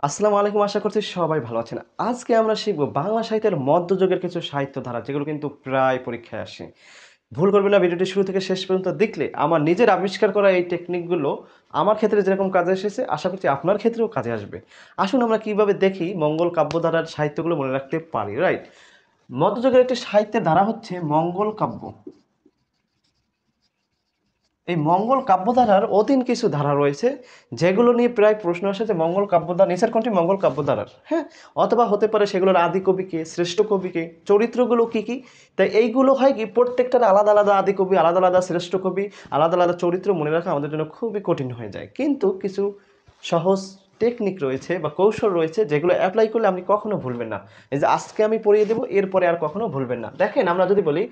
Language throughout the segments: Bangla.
আসসালামু আলাইকুম, আশা করছি সবাই ভালো আছেন। আজকে আমরা শিখব বাংলা সাহিত্যের মধ্যযুগের কিছু সাহিত্য ধারা যেগুলো কিন্তু প্রায় পরীক্ষায় আসে। ভুল করবেন না, ভিডিওটি শুরু থেকে শেষ পর্যন্ত দেখলে আমার নিজের আবিষ্কার করা এই টেকনিকগুলো আমার ক্ষেত্রে যেরকম কাজে এসেছে আশা করছি আপনার ক্ষেত্রেও কাজে আসবে। আসুন আমরা কিভাবে দেখি মঙ্গল কাব্যধারার সাহিত্যগুলো মনে রাখতে পারি। রাইট, মধ্যযুগের একটি সাহিত্যের ধারা হচ্ছে মঙ্গল কাব্য। এই মঙ্গল কাব্যধারার অধীন কিছু ধারা রয়েছে যেগুলো নিয়ে প্রায় প্রশ্ন আসে যে মঙ্গল কাব্যধারা নিচের কোনটি মঙ্গল কাব্যধারার, হ্যাঁ, অথবা হতে পারে সেগুলোর আদি কবিকে, শ্রেষ্ঠ কবিকে, চরিত্রগুলো কি কি। তাই এইগুলো হয় কি প্রত্যেকটার আলাদা আলাদা আদি কবি, আলাদা আলাদা শ্রেষ্ঠ কবি, আলাদা আলাদা চরিত্র মনে রাখা আমাদের জন্য খুবই কঠিন হয়ে যায়। কিন্তু কিছু সহজ টেকনিক রয়েছে বা কৌশল রয়েছে যেগুলো অ্যাপ্লাই করলে আপনি কখনো ভুলবেন না। এই যে আজকে আমি পড়িয়ে দেবো, এরপরে আর কখনো ভুলবেন না। দেখেন, আমরা যদি বলি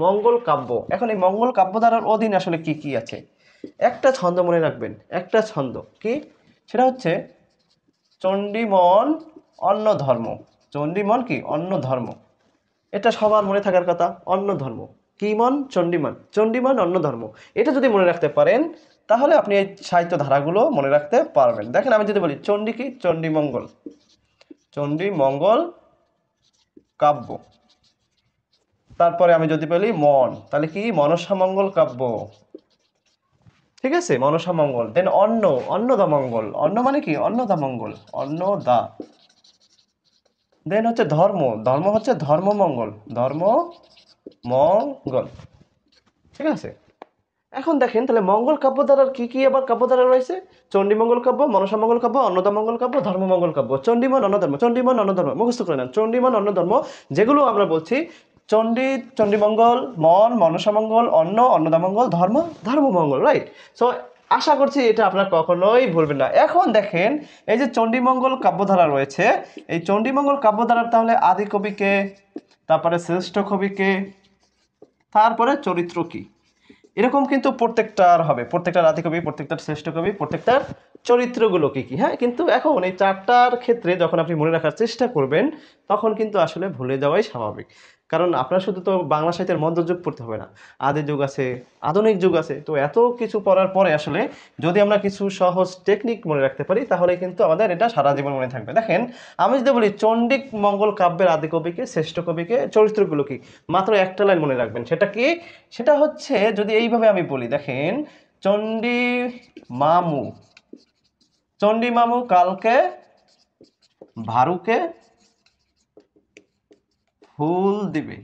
মঙ্গল কাব্য, এখন এই মঙ্গল কাব্যধারার অধীনে আসলে কি কি আছে। একটা ছন্দ মনে রাখবেন, একটা ছন্দ কি, সেটা হচ্ছে চণ্ডীমন অন্য ধর্ম। চণ্ডীমন কি, অন্য ধর্ম। এটা সবার মনে থাকার কথা। অন্য ধর্ম কি মন, চণ্ডীমান, চণ্ডীমান অন্য ধর্ম। এটা যদি মনে রাখতে পারেন তাহলে আপনি এই সাহিত্য ধারাগুলো মনে রাখতে পারবেন। দেখেন, আমি যদি বলি চণ্ডী কি, চণ্ডীমঙ্গল, চণ্ডীমঙ্গল কাব্য। তারপরে আমি যদি বলি মন, তাহলে কি, মনসা মঙ্গল কাব্য। ঠিক আছে, মনসা মঙ্গল। দেন অন্ন, অন্নদা মঙ্গল। অন্ন মানে কি, অন্নদা মঙ্গল, অন্নদা। দেন হচ্ছে ধর্ম, ধর্ম হচ্ছে ধর্মমঙ্গল, ধর্ম মঙ্গল। ঠিক আছে, এখন দেখেন তাহলে মঙ্গল কাব্যধারার কি কি আবার কাব্যধারা রয়েছে। চণ্ডীমঙ্গল কাব্য, মনসা মঙ্গল কাব্য, অন্নদা মঙ্গল কাব্য, ধর্মমঙ্গল কাব্য। চণ্ডীমন অন্নধর্ম, চণ্ডীমন অন্নধর্ম মুখস্থ করে নেন। চণ্ডীমন অন্নধর্ম, যেগুলো আমরা বলছি চণ্ডী, চণ্ডীমঙ্গল, মন, মনসামঙ্গল, অন্ন, অন্নদামঙ্গল, ধর্ম, ধর্মমঙ্গল। রাইট। সো আশা করছি এটা আপনারা কখনোই ভুলবেন না। এখন দেখেন, এই যে চণ্ডীমঙ্গল কাব্যধারা রয়েছে, এই চণ্ডীমঙ্গল কাব্যধারার তাহলে আদি কবিকে, তারপরে শ্রেষ্ঠ কবিকে, তারপরে চরিত্র কি, এরকম কিন্তু প্রত্যেকটার হবে। প্রত্যেকটার আদি কবি, প্রত্যেকটার শ্রেষ্ঠ কবি, প্রত্যেকটার চরিত্রগুলো কি কি। হ্যাঁ, কিন্তু এখন এই চারটার ক্ষেত্রে যখন আপনি মনে রাখার চেষ্টা করবেন তখন কিন্তু আসলে ভুলে যাওয়াই স্বাভাবিক। কারণ আপনার শুধু তো বাংলা সাহিত্যের মধ্যযুগ পড়তে হবে না, আদি যুগ আছে, আধুনিক যুগ আছে। তো এত কিছু পড়ার পরে আসলে যদি আমরা কিছু সহজ টেকনিক মনে রাখতে পারি তাহলে কিন্তু আমাদের এটা সারা জীবন মনে থাকবে। দেখেন, আমি যদি বলি চণ্ডিক মঙ্গল কাব্যের আদি কবিকে, শ্রেষ্ঠ কবিকে, চরিত্রগুলো কি, মাত্র একটা লাইন মনে রাখবেন। সেটা কি, সেটা হচ্ছে যদি এইভাবে আমি বলি, দেখেন, চণ্ডী মামু, চণ্ডী মামু কালকে ভারুকে ফুল দিবে।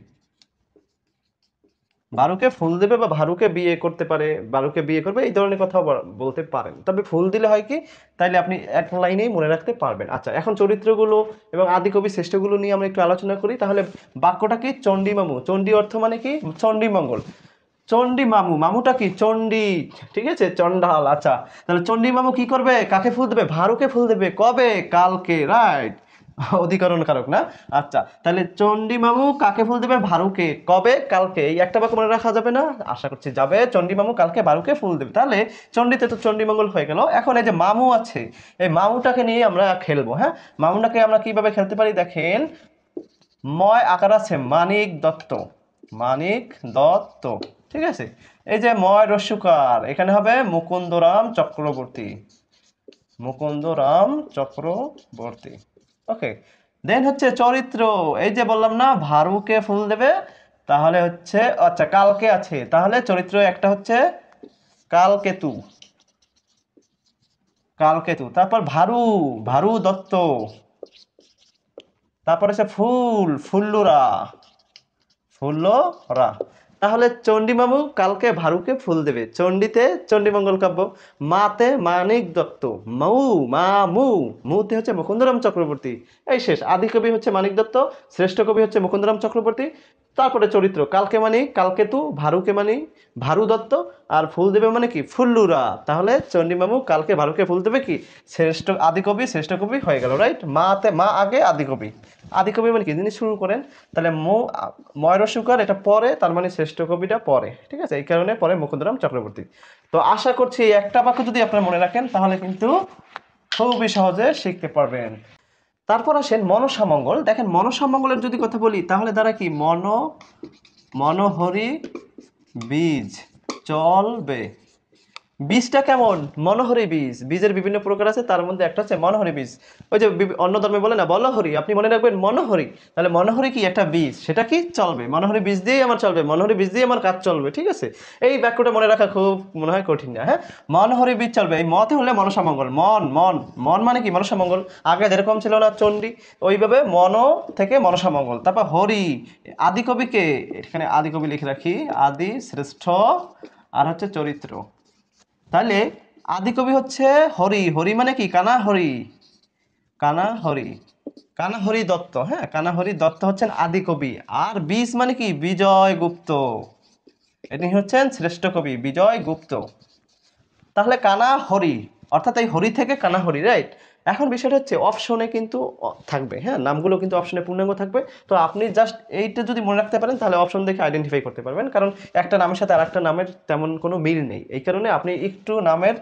ভারুকে ফুল দেবে বা ভারুকে বিয়ে করতে পারে, ভারুকে বিয়ে করবে, এই ধরনের কথা বলতে পারেন। তবে ফুল দিলে হয় কি, তাইলে আপনি এক লাইনেই মনে রাখতে পারবেন। আচ্ছা, এখন চরিত্রগুলো এবং আদি কবি শ্রেষ্ঠগুলো নিয়ে আমরা একটু আলোচনা করি। তাহলে বাক্যটা কি, চণ্ডী মামু, চণ্ডী অর্থ মানে কি, চণ্ডী মঙ্গল। চণ্ডী মামু, মামুটা কি, চণ্ডী, ঠিক আছে, চণ্ডাল। আচ্ছা, তাহলে চণ্ডী মামু কি করবে, কাকে ফুল দেবে, ভারুকে ফুল দেবে। কবে, কালকে। রাইট, অধিকরণ কারক না। আচ্ছা, তাহলে চণ্ডী মামু কাকে ফুল দেবে, ভারুকে। কবে, কালকে। এই একটা বাক্য মনে রাখা যাবে না, আশা করছি যাবে। চণ্ডী মামু কালকে ভারুকে ফুল দেবে, তাহলে চণ্ডীতে তো চণ্ডীমঙ্গল হয়ে গেল। এখন এই যে মামু আছে, এই মামুটাকে নিয়ে আমরা খেলবো। হ্যাঁ, মামুটাকে আমরা কিভাবে খেলতে পারি, দেখেন, ময় আকার আছে মানিক দত্ত, মানিক দত্ত। ঠিক আছে, এই যে ময় রস্যকার, এখানে হবে মুকুন্দরাম চক্রবর্তী, মুকুন্দরাম চক্রবর্তী। ওকে, দেন হচ্ছে চরিত্র, এই যে বললাম না ভারুকে ফুল দেবে, তাহলে হচ্ছে, আচ্ছা কালকে আছে, তাহলে চরিত্র একটা হচ্ছে কালকেতু, কালকেতু। তারপর ভারু, ভারু দত্ত। তারপর হচ্ছে ফুল, ফুল্লুরা, ফুল্লরা। তাহলে চণ্ডীমামু কালকে ভারুকে ফুল দেবে, চণ্ডীতে চণ্ডীমঙ্গল কাব্য, মাতে মানিক দত্ত, মৌ, মা মু, মুতে হচ্ছে মুকুন্দরাম চক্রবর্তী। এই শেষ, আদি কবি হচ্ছে মানিক দত্ত, শ্রেষ্ঠ কবি হচ্ছে মুকুন্দরাম চক্রবর্তী। তারপরে চরিত্র, কালকে মানি কালকেতু, ভারুকে মানি ভারু দত্ত, আর ফুল দেবে মানে কি, ফুল্লুরা। তাহলে চণ্ডীমামু কালকে ভারুকে ফুল দেবে কি, শ্রেষ্ঠ আদি কবি, শ্রেষ্ঠ কবি হয়ে গেল। রাইট, মাতে মা আগে, আদি কবি। আদি কবি মানে কি, যিনি শুরু করেন। তাহলে ময়রসুকার এটা পরে, তার মানে শ্রেষ্ঠ কবিটা পরে। ঠিক আছে, এই কারণে পরে মুকুন্দরাম চক্রবর্তী। তো আশা করছি এই একটা বাক্য যদি আপনারা মনে রাখেন তাহলে কিন্তু খুবই সহজে শিখতে পারবেন। তারপর আসেন মনসা মঙ্গল। দেখেন, মনসা মঙ্গলের যদি কথা বলি তাহলে দ্বারা কি, মনোহরি বীজ চলবে, বীজটা কেমন? মনোহরি বীজ। বীজের বিভিন্ন প্রকার আছে, তার মধ্যে একটা হচ্ছে মনোহরি বীজ। ওই যে অন্য ধর্মে বলে না বলহরি, আপনি মনে রাখবেন মনোহরি। তাহলে মনোহরি কি একটা বীজ, সেটা কি চলবে, মনোহরি বীজ দিয়েই আমার চলবে, মনোহরি বীজ দিয়ে আমার কাজ চলবে। ঠিক আছে, এই বাক্যটা মনে রাখা খুব মনে হয় কঠিন না। হ্যাঁ, মনোহরি বীজ চলবে। এই মতে হলে মনসা মঙ্গল, মন মন মন মানে কি মনসা মঙ্গল। আগে যেরকম ছিল না চণ্ডী, ওইভাবে মন থেকে মনসা মঙ্গল। তারপর হরি, আদি কবিকে, এখানে আদি কবি লিখে রাখি, আদি শ্রেষ্ঠ আর হচ্ছে চরিত্র। তাহলে আদি কবি হচ্ছে হরি। হরি মানে কি কানা হরি, কানা হরি, কানা হরি দত্ত। হ্যাঁ, কানা হরি দত্ত হচ্ছেন আদি কবি। আর বীজ মানে কি বিজয় গুপ্ত, ইনি হচ্ছেন শ্রেষ্ঠ কবি বিজয় গুপ্ত। তাহলে কানা হরি, অর্থাৎ এই হরি থেকে কানা হরি, রাইট। এখন বিষয়টা হচ্ছে অপশনে কিন্তু থাকবে, হ্যাঁ, নামগুলো কিন্তু অপশনে পূর্ণাঙ্গ থাকবে। তো আপনি জাস্ট এইটা যদি মনে রাখতে পারেন তাহলে অপশন দেখে আইডেন্টিফাই করতে পারবেন, কারণ একটা নামের সাথে আরেকটা নামের তেমন কোনো মিল নেই। এই কারণে আপনি একটু নামের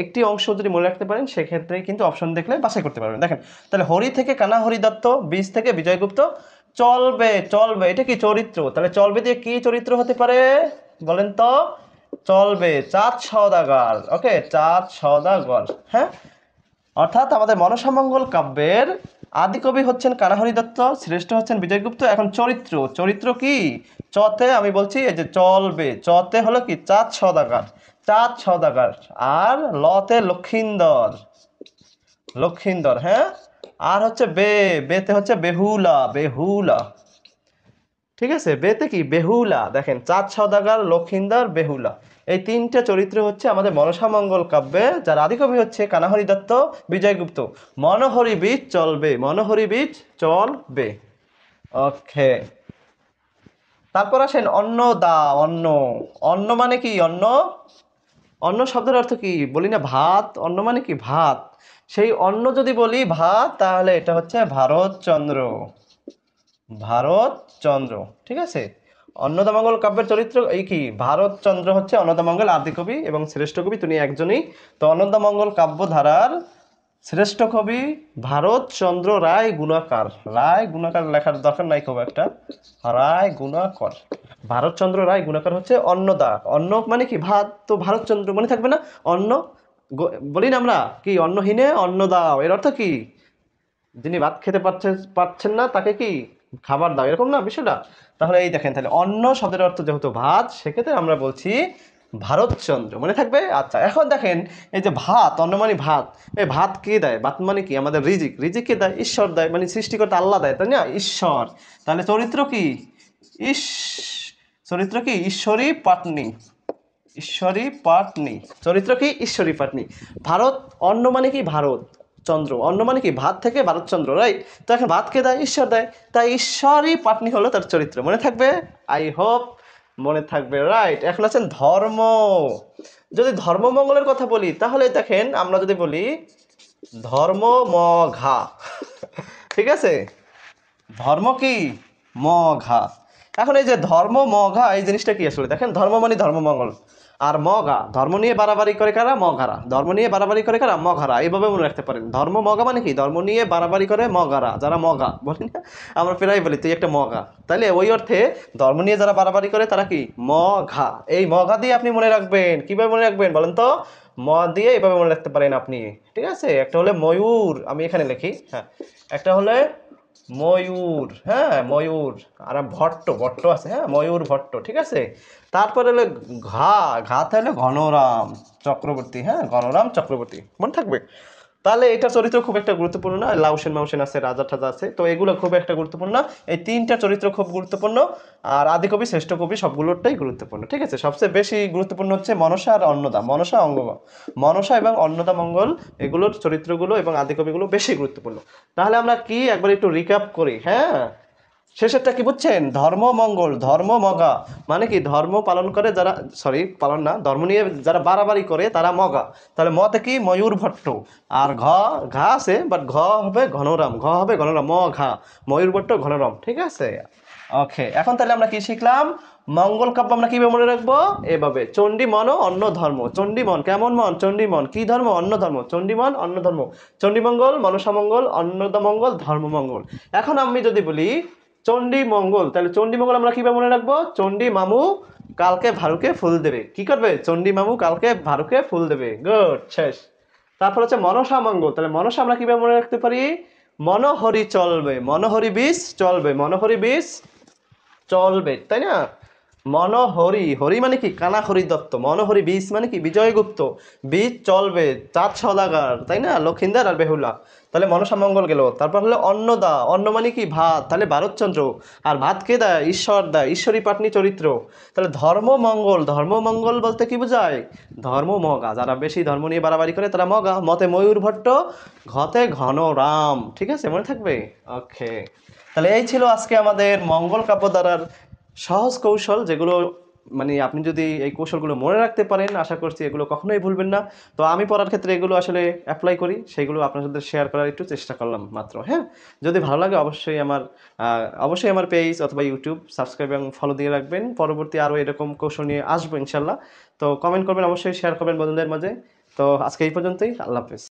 একটি অংশ যদি মনে রাখতে পারেন সেক্ষেত্রে কিন্তু অপশন দেখলে বাছাই করতে পারবেন। দেখেন, তাহলে হরি থেকে কানা হরি দত্ত, বীজ থেকে বিজয়গুপ্ত। চলবে, চলবে এটা কি চরিত্র, তাহলে চলবে দিয়ে কি চরিত্র হতে পারে বলেন তো? চলবে চাঁদ সওদাগর। ওকে, চাঁদ সওদাগর। হ্যাঁ, অর্থাৎ আমাদের মনসামঙ্গল কাব্যের আদি কবি হচ্ছেন কানাহরি দত্ত, শ্রেষ্ঠ হচ্ছেন বিজয়গুপ্ত। এখন চরিত্র, চরিত্র কি? চতে আমি বলছি এই যে চলবে, চতে হলো কি চাঁদ সওদাগর, চাঁদ সওদাগর। আর লতে লক্ষিন্দর, লক্ষিন্দর। হ্যাঁ, আর হচ্ছে বেতে হচ্ছে বেহুলা, বেহুলা। ঠিক আছে, বেতে কি বেহুলা। দেখেন, চাঁদ সওদাগর, লক্ষিন্দর, বেহুলা, এই তিনটে চরিত্র হচ্ছে আমাদের মনসামঙ্গল কাব্যে, যার আদিকবি হচ্ছে কানাহরি দত্ত, বিজয়গুপ্ত। মনোহরি বীজ চলবে, মনোহরি বীজ চলবে। ওকে, তারপর আসেন অন্ন দা। অন্ন, অন্ন মানে কি? অন্ন, অন্ন শব্দের অর্থ কি বলি না ভাত, অন্ন মানে কি ভাত। সেই অন্ন যদি বলি ভাত, তাহলে এটা হচ্ছে ভারতচন্দ্র, ভারতচন্দ্র। ঠিক আছে, অন্নদামঙ্গল কাব্যের চরিত্র এই কি ভারতচন্দ্র হচ্ছে অন্নদামঙ্গল আদি কবি এবং শ্রেষ্ঠ কবি, তিনি একজনই। তো অন্নদামঙ্গল কাব্য ধারার শ্রেষ্ঠ কবি ভারতচন্দ্র রায় গুণাকার। রায় গুণাকার লেখার দরকার নাই খুব একটা, রায় গুণাকর। ভারতচন্দ্র রায় গুণাকার হচ্ছে অন্নদা। অন্ন মানে কি ভাত, তো ভারতচন্দ্র মনে থাকবে না? অন্ন বলি না আমরা কি অন্নহীনে অন্ন দাও, এর অর্থ কি? যিনি ভাত খেতে পারছেন না তাকে কি খাবার দাও, এরকম না বিষয়টা? তাহলে এই দেখেন, তাহলে অন্ন শব্দের অর্থ যেহেতু ভাত, সেক্ষেত্রে আমরা বলছি ভারতচন্দ্র, মনে থাকবে। আচ্ছা, এখন দেখেন, এই যে ভাত, অন্ন মানে ভাত, এই ভাত কে দেয়? ভাত মানে কি আমাদের রিজিক, রিজিক কে দেয়? ঈশ্বর দেয়, মানে সৃষ্টিকর্তা আল্লাহ দেয়, তাই না? ঈশ্বর। তাহলে চরিত্র কি? ইস, চরিত্র কি ঈশ্বরী পাটনি, ঈশ্বরী পাটনি। চরিত্র কি? ঈশ্বরী পাটনি। ভারত, অন্ন মানে কি ভারত, চন্দ্র, অন্ন মানে কি ভাত থেকে ভারতচন্দ্র, রাইট। তো এখন ভাতকে দেয় ঈশ্বর দেয়, তাই ঈশ্বরী পাটনি হলো তার চরিত্র, মনে থাকবে? আই হোপ মনে থাকবে, রাইট। এখন আছেন ধর্ম। যদি ধর্মমঙ্গলের কথা বলি, তাহলে দেখেন আমরা যদি বলি ধর্ম মঘা, ঠিক আছে, ধর্ম কি মঘা। এখন এই যে ধর্ম মঘা, এই জিনিসটা কি আসলে? দেখেন, ধর্ম মানে ধর্মমঙ্গল, আর মগা ধর্ম নিয়ে বাড়াবাড়ি করে কারা? মগারা। ধর্ম নিয়ে বাড়াবাড়ি করে কারা? মগারা। এইভাবে মনে রাখতে পারেন, ধর্ম মগা মানে কি ধর্ম নিয়ে বাড়াবাড়ি করে মগারা, যারা মগা বলি না আমরা প্রায় বলি তুই একটা মগা, তাইলে ওই অর্থে ধর্ম নিয়ে যারা বাড়াবাড়ি করে তারা কি মঘা। এই মঘা দিয়ে আপনি মনে রাখবেন, কিভাবে মনে রাখবেন বলেন তো? ম দিয়ে এইভাবে মনে রাখতে পারেন আপনি, ঠিক আছে। একটা হলে ময়ূর, আমি এখানে লিখি, হ্যাঁ, একটা হলে ময়ূর, হ্যাঁ ময়ূর। আর ভট্ট, ভট্ট আছে, হ্যাঁ ময়ূর ভট্ট, ঠিক আছে। তারপরে হলো ঘা, ঘাতে হলো ঘনরাম চক্রবর্তী, হ্যাঁ ঘনরাম চক্রবর্তী, মনে থাকবে। তাহলে এটা চরিত্র খুব একটা গুরুত্বপূর্ণ না, লাউসেন মাউসেন আছে, রাজা টাজা আছে, তো এগুলো খুব একটা গুরুত্বপূর্ণ না। এই তিনটা চরিত্র খুব গুরুত্বপূর্ণ। আর আদি কবি শ্রেষ্ঠ কবি সবগুলোটাই গুরুত্বপূর্ণ, ঠিক আছে। সবচেয়ে বেশি গুরুত্বপূর্ণ হচ্ছে মনসা আর অন্নদা, মনসা অঙ্গ, মনসা এবং অন্নদা মঙ্গল, এগুলোর চরিত্রগুলো এবং আদি কবিগুলো বেশি গুরুত্বপূর্ণ। তাহলে আমরা কি একবার একটু রিক্যাপ করি, হ্যাঁ। শেষেরটা কি বুঝছেন? ধর্ম মঙ্গল, ধর্ম মগা মানে কি ধর্ম পালন করে যারা, সরি পালন না, ধর্ম নিয়ে যারা বাড়াবাড়ি করে তারা মগা। তাহলে মতে কি ময়ূর ভট্ট। আর ঘা আছে, বাট ঘ হবে ঘনরাম, ঘ হবে ঘনরাম, ম ঘা, ময়ূর ভট্ট ঘনরাম, ঠিক আছে। ওকে, এখন তাহলে আমরা কি শিখলাম? মঙ্গল কাব্য আমরা কিভাবে মনে রাখবো? এভাবে, চণ্ডী মন ও অন্য ধর্ম। চণ্ডী মন কেমন মন? চণ্ডী মন কি ধর্ম? অন্য ধর্ম। চণ্ডী মন অন্য ধর্ম, চণ্ডীমঙ্গল মনসামঙ্গল, অন্নদামঙ্গল ধর্মমঙ্গল। এখন আমি যদি বলি চণ্ডী মঙ্গল, তাহলে চণ্ডী মঙ্গল আমরা কিভাবে মনে রাখবো? চণ্ডী মামু কালকে ভারুকে ফুল দেবে। কি করবে? চণ্ডী মামু কালকে ভারুকে ফুল দেবে। গুড, শেষ। তারপর হচ্ছে মনসা মঙ্গল। তাহলে মনসা আমরা কিভাবে মনে রাখতে পারি? মনোহরি চলবে, মনোহরি বীজ চলবে, মনোহরি বীজ চলবে, তাই না? মনোহরি, হরি মানে কি? কানা হরি দত্ত। মনোহরি বীজ মানে কি? বিজয়গুপ্ত। বীজ চলবে, চাঁদ সওদাগর, তাই না? লক্ষিন্দর আর বেহুলা। তাহলে মনসা মঙ্গল গেল। তারপর হলো অন্নদা, অন্ন মানে কি? ভাত, তাহলে ভারতচন্দ্র। আর ভাত কে দেয়? ঈশ্বর দেয়, ঈশ্বরী পাটনি চরিত্র। তাহলে ধর্মমঙ্গল, ধর্মমঙ্গল বলতে কি বোঝায়? ধর্ম মগা, যারা বেশি ধর্ম নিয়ে বাড়াবাড়ি করে তারা মগা। মতে ময়ূর ভট্ট, ঘতে ঘন রাম। ঠিক আছে, মনে থাকবে? ওকে। তাহলে এই ছিল আজকে আমাদের মঙ্গল কাব্যধারার সহজ কৌশল, যেগুলো মানে আপনি যদি এই কৌশলগুলো মনে রাখতে পারেন, আশা করছি এগুলো কখনোই ভুলবেন না। তো আমি পড়ার ক্ষেত্রে এগুলো আসলে অ্যাপ্লাই করি, সেগুলো আপনার সাথে শেয়ার করার একটু চেষ্টা করলাম মাত্র। হ্যাঁ, যদি ভালো লাগে অবশ্যই আমার পেজ অথবা ইউটিউব সাবস্ক্রাইব এবং ফলো দিয়ে রাখবেন। পরবর্তী আরও এরকম কৌশল নিয়ে আসবো ইনশাল্লাহ। তো কমেন্ট করবেন, অবশ্যই শেয়ার করবেন বন্ধুদের মাঝে। তো আজকে এই পর্যন্তই, আল্লাহ হাফেজ।